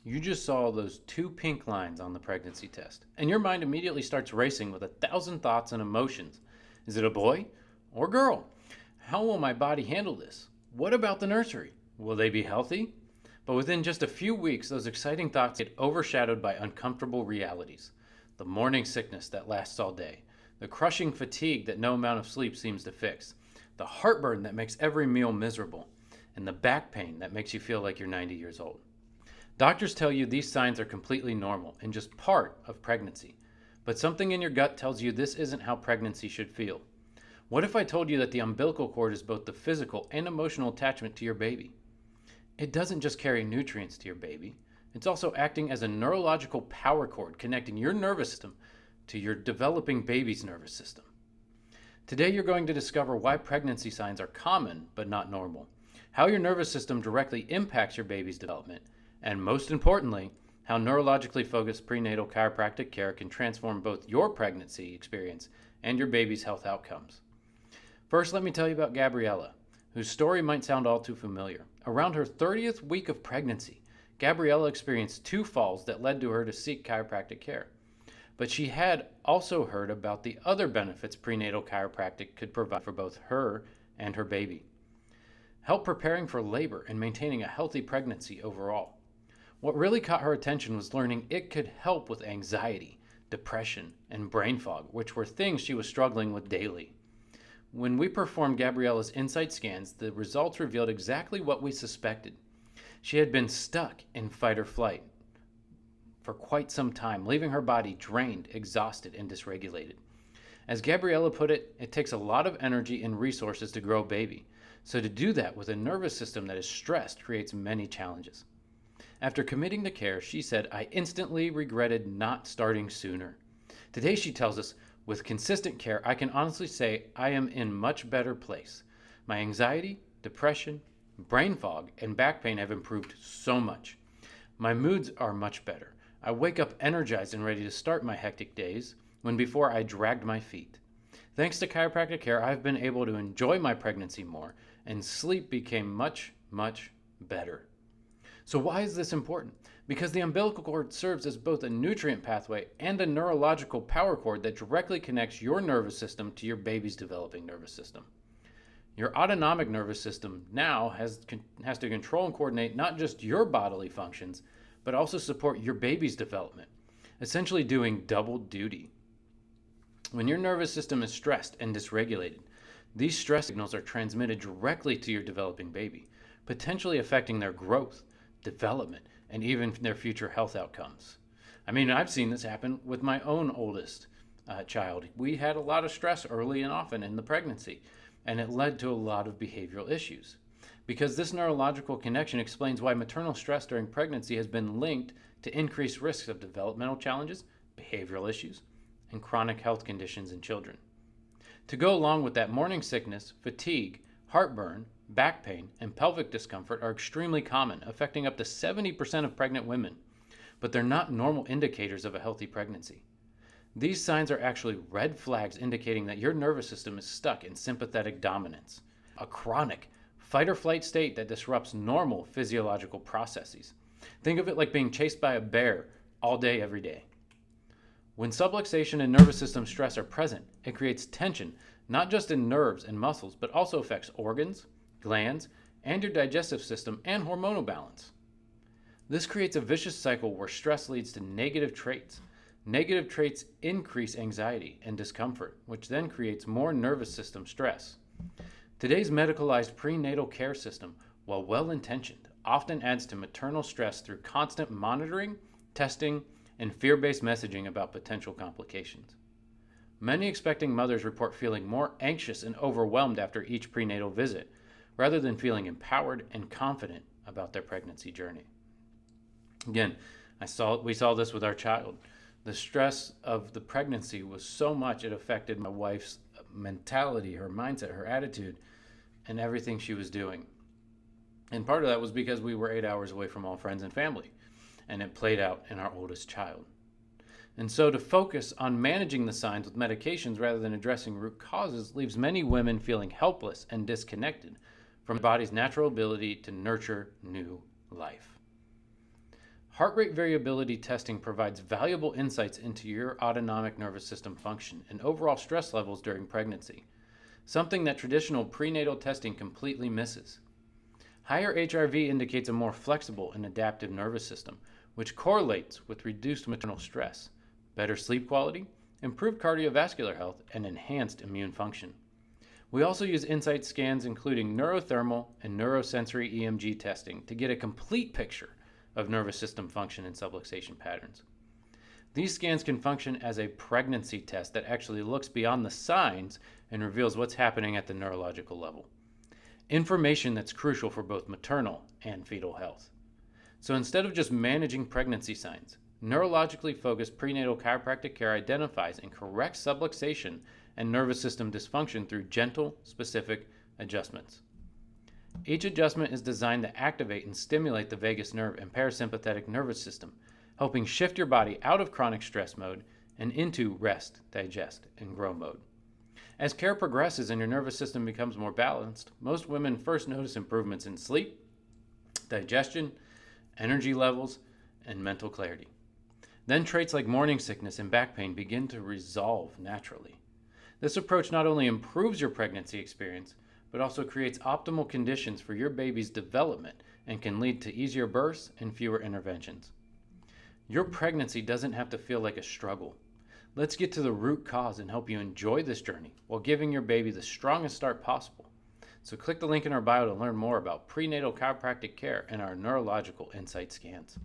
You just saw those two pink lines on the pregnancy test, and your mind immediately starts racing with 1,000 thoughts and emotions. Is it a boy or girl? How will my body handle this? What about the nursery? Will they be healthy? But within just a few weeks, those exciting thoughts get overshadowed by uncomfortable realities. The morning sickness that lasts all day, the crushing fatigue that no amount of sleep seems to fix, the heartburn that makes every meal miserable, and the back pain that makes you feel like you're 90 years old. Doctors tell you these signs are completely normal and just part of pregnancy. But something in your gut tells you this isn't how pregnancy should feel. What if I told you that the umbilical cord is both the physical and emotional attachment to your baby? It doesn't just carry nutrients to your baby, it's also acting as a neurological power cord connecting your nervous system to your developing baby's nervous system. Today, you're going to discover why pregnancy signs are common but not normal, how your nervous system directly impacts your baby's development, and most importantly, how neurologically focused prenatal chiropractic care can transform both your pregnancy experience and your baby's health outcomes. First, let me tell you about Gabriela, whose story might sound all too familiar. Around her 30th week of pregnancy, Gabriela experienced two falls that led to her to seek chiropractic care. But she had also heard about the other benefits prenatal chiropractic could provide for both her and her baby. Help preparing for labor and maintaining a healthy pregnancy overall. What really caught her attention was learning it could help with anxiety, depression, and brain fog, which were things she was struggling with daily. When we performed Gabriela's insight scans, the results revealed exactly what we suspected. She had been stuck in fight or flight for quite some time, leaving her body drained, exhausted, and dysregulated. As Gabriela put it, it takes a lot of energy and resources to grow a baby. So to do that with a nervous system that is stressed creates many challenges. After committing to care, she said, I instantly regretted not starting sooner. Today, she tells us, with consistent care, I can honestly say I am in much better place. My anxiety, depression, brain fog, and back pain have improved so much. My moods are much better. I wake up energized and ready to start my hectic days when before I dragged my feet. Thanks to chiropractic care, I've been able to enjoy my pregnancy more, and sleep became much, much better. So why is this important? Because the umbilical cord serves as both a nutrient pathway and a neurological power cord that directly connects your nervous system to your baby's developing nervous system. Your autonomic nervous system now has to control and coordinate not just your bodily functions, but also support your baby's development, essentially doing double duty. When your nervous system is stressed and dysregulated, these stress signals are transmitted directly to your developing baby, potentially affecting their growth, development, and even their future health outcomes. I mean, I've seen this happen with my own oldest child. We had a lot of stress early and often in the pregnancy, and it led to a lot of behavioral issues. Because this neurological connection explains why maternal stress during pregnancy has been linked to increased risks of developmental challenges, behavioral issues, and chronic health conditions in children. To go along with that, morning sickness, fatigue, heartburn, back pain, and pelvic discomfort are extremely common, affecting up to 70% of pregnant women, but they're not normal indicators of a healthy pregnancy. These signs are actually red flags indicating that your nervous system is stuck in sympathetic dominance, a chronic fight or flight state that disrupts normal physiological processes. Think of it like being chased by a bear all day, every day. When subluxation and nervous system stress are present, it creates tension, not just in nerves and muscles, but also affects organs, glands, and your digestive system and hormonal balance. This creates a vicious cycle where stress leads to negative traits. Negative traits increase anxiety and discomfort, which then creates more nervous system stress. Today's medicalized prenatal care system, while well-intentioned, often adds to maternal stress through constant monitoring, testing, and fear-based messaging about potential complications. Many expecting mothers report feeling more anxious and overwhelmed after each prenatal visit, rather than feeling empowered and confident about their pregnancy journey. Again, we saw this with our child. The stress of the pregnancy was so much it affected my wife's mentality, her mindset, her attitude, and everything she was doing. And part of that was because we were 8 hours away from all friends and family, and it played out in our oldest child. And so to focus on managing the signs with medications rather than addressing root causes leaves many women feeling helpless and disconnected from the body's natural ability to nurture new life. Heart rate variability testing provides valuable insights into your autonomic nervous system function and overall stress levels during pregnancy, something that traditional prenatal testing completely misses. Higher HRV indicates a more flexible and adaptive nervous system, which correlates with reduced maternal stress, better sleep quality, improved cardiovascular health, and enhanced immune function. We also use insight scans including neurothermal and neurosensory EMG testing to get a complete picture of nervous system function and subluxation patterns. These scans can function as a pregnancy test that actually looks beyond the signs and reveals what's happening at the neurological level. Information that's crucial for both maternal and fetal health. So instead of just managing pregnancy signs, neurologically focused prenatal chiropractic care identifies and corrects subluxation and nervous system dysfunction through gentle, specific adjustments. Each adjustment is designed to activate and stimulate the vagus nerve and parasympathetic nervous system, helping shift your body out of chronic stress mode and into rest, digest, and grow mode. As care progresses and your nervous system becomes more balanced, most women first notice improvements in sleep, digestion, energy levels, and mental clarity. Then traits like morning sickness and back pain begin to resolve naturally. This approach not only improves your pregnancy experience, but also creates optimal conditions for your baby's development and can lead to easier births and fewer interventions. Your pregnancy doesn't have to feel like a struggle. Let's get to the root cause and help you enjoy this journey while giving your baby the strongest start possible. So click the link in our bio to learn more about prenatal chiropractic care and our neurological insight scans.